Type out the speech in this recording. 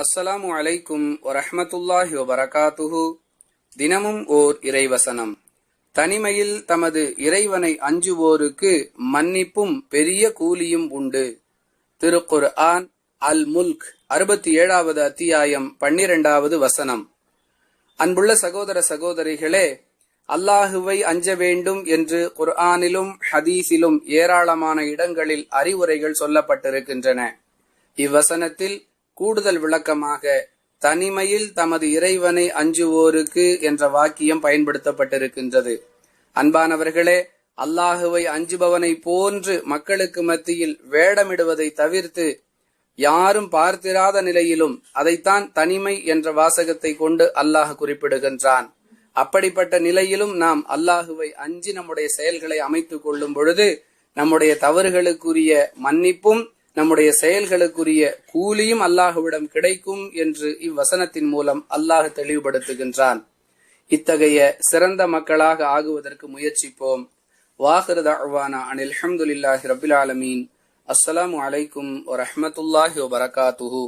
அஸ்ஸலாமு அலைக்கும் வரஹ்மத்துல்லாஹி வபரகாத்துஹு. தினமும் ஓர் இறைவசனம். தனிமையில் தமது இறைவனை அஞ்சுவோருக்கு மன்னிப்பும் பெரிய கூலியும் உண்டு. திருக்குர்ஆன் அல் முல்க் 67வது அத்தியாயம் 12வது வசனம். அன்புள்ள சகோதர சகோதரிகளே, அல்லாஹுவை அஞ்ச வேண்டும் என்று குர்ஆனிலும் ஹதீஸிலும் ஏராளமான இடங்களில் அறிவுரைகள் சொல்லப்பட்டிருக்கின்றன. இவ்வசனத்தில் கூடுதல் விளக்கமாக தனிமையில் தமது இறைவனை அஞ்சுவோருக்கு என்ற வாக்கியம் பயன்படுத்தப்பட்டிருக்கின்றது. அன்பானவர்களே, அல்லாஹுவை அஞ்சுபவனை போன்று மக்களுக்கு மத்தியில் வேடமிடுவதை தவிர்த்து யாரும் பார்த்திராத நிலையிலும் அதைத்தான் தனிமை என்ற வாசகத்தை கொண்டு அல்லாஹ் குறிப்பிடுகின்றான். அப்படிப்பட்ட நிலையிலும் நாம் அல்லாஹுவை அஞ்சி நம்முடைய செயல்களை அமைத்துக் கொள்ளும் பொழுது நம்முடைய தவறுகளுக்குரிய மன்னிப்பும் நம்முடைய செயல்களுக்குரிய கூலியும் அல்லாஹுவிடம் கிடைக்கும் என்று இவ்வசனத்தின் மூலம் அல்லாஹ் தெளிவுபடுத்துகின்றான். இத்தகைய சிறந்த மக்களாக ஆகுவதற்கு முயற்சிப்போம். வாஹிரு தஅவானா அனில் ஹம்துலில்லாஹி ரப்பில் ஆலமீன். அஸ்ஸலாமு அலைக்கும் வரஹ்மத்துல்லாஹி வபரகாத்துஹு.